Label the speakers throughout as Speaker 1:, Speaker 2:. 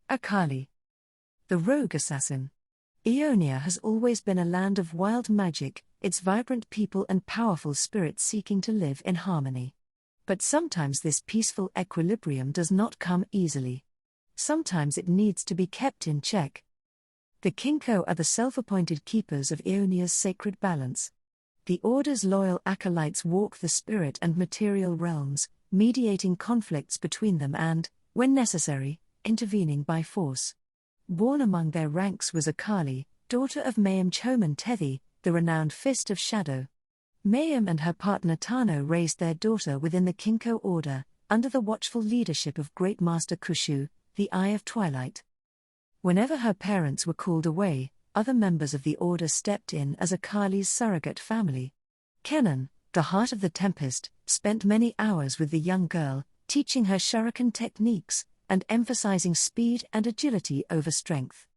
Speaker 1: Akali, the rogue assassin. Ionia has always been a land of wild magic, its vibrant people and powerful spirits seeking to live in harmony. But sometimes this peaceful equilibrium does not come easily. Sometimes it needs to be kept in check. The Kinko are the self-appointed keepers of Ionia's sacred balance. The Order's loyal acolytes walk the spirit and material realms, mediating conflicts between them and, when necessary, intervening by force. Born among their ranks was Akali, daughter of Mayim Choman Tethi, the renowned Fist of Shadow. Mayim and her partner Tano raised their daughter within the Kinko Order, under the watchful leadership of Great Master Kushu, the Eye of Twilight. Whenever her parents were called away, other members of the Order stepped in as Akali's surrogate family. Kenan, the Heart of the Tempest, spent many hours with the young girl, teaching her shuriken techniques, and emphasizing speed and agility over strength.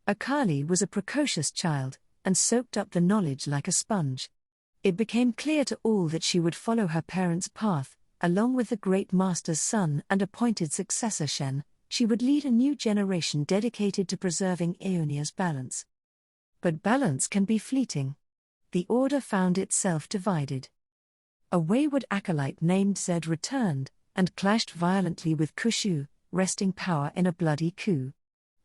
Speaker 1: Akali was a precocious child, and soaked up the knowledge like a sponge. It became clear to all that she would follow her parents' path, along with the Great Master's son and appointed successor Shen. She would lead a new generation dedicated to preserving Ionia's balance. But balance can be fleeting. The Order found itself divided. A wayward acolyte named Zed returned, and clashed violently with Kushu, wresting power in a bloody coup.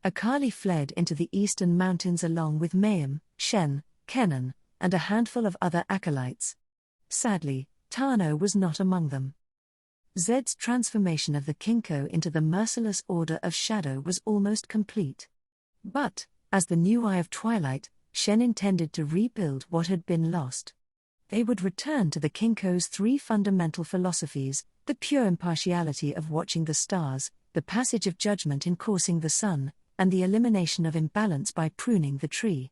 Speaker 1: Akali fled into the eastern mountains along with Mayim, Shen, Kenan, and a handful of other acolytes. Sadly, Tano was not among them. Zed's transformation of the Kinko into the merciless Order of Shadow was almost complete. But, as the new Eye of Twilight, Shen intended to rebuild what had been lost. They would return to the Kinko's three fundamental philosophies: the pure impartiality of watching the stars, the passage of judgment in coursing the sun, and the elimination of imbalance by pruning the tree.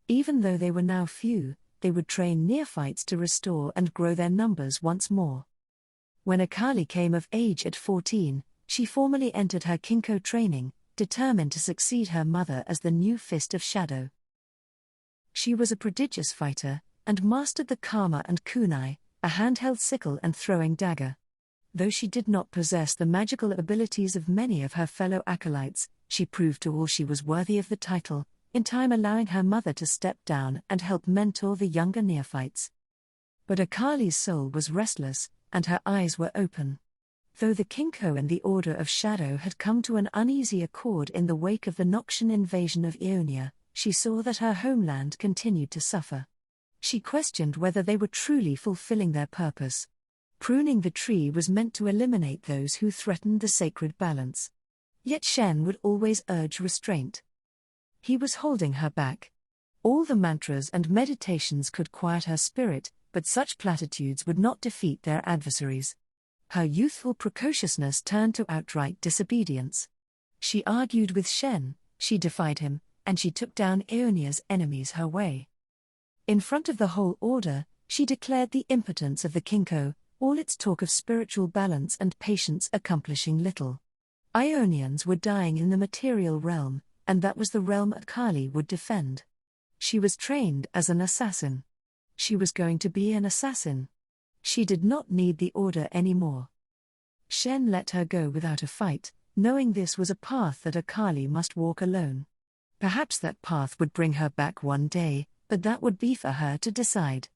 Speaker 1: Even though they were now few, they would train neophytes to restore and grow their numbers once more. When Akali came of age at 14, she formally entered her Kinko training, determined to succeed her mother as the new Fist of Shadow. She was a prodigious fighter, and mastered the Kama and Kunai, a handheld sickle and throwing dagger. Though she did not possess the magical abilities of many of her fellow acolytes, she proved to all she was worthy of the title, in time allowing her mother to step down and help mentor the younger neophytes. But Akali's soul was restless, and her eyes were open. Though the Kinko and the Order of Shadow had come to an uneasy accord in the wake of the Noxian invasion of Ionia, she saw that her homeland continued to suffer. She questioned whether they were truly fulfilling their purpose. Pruning the tree was meant to eliminate those who threatened the sacred balance. Yet Shen would always urge restraint. He was holding her back. All the mantras and meditations could quiet her spirit, but such platitudes would not defeat their adversaries. Her youthful precociousness turned to outright disobedience. She argued with Shen, she defied him, and she took down Ionia's enemies her way. In front of the whole Order, she declared the impotence of the Kinko, all its talk of spiritual balance and patience accomplishing little. Ionians were dying in the material realm, and that was the realm Akali would defend. She was trained as an assassin. She was going to be an assassin. She did not need the Order anymore. Shen let her go without a fight, knowing this was a path that Akali must walk alone. Perhaps that path would bring her back one day, but that would be for her to decide.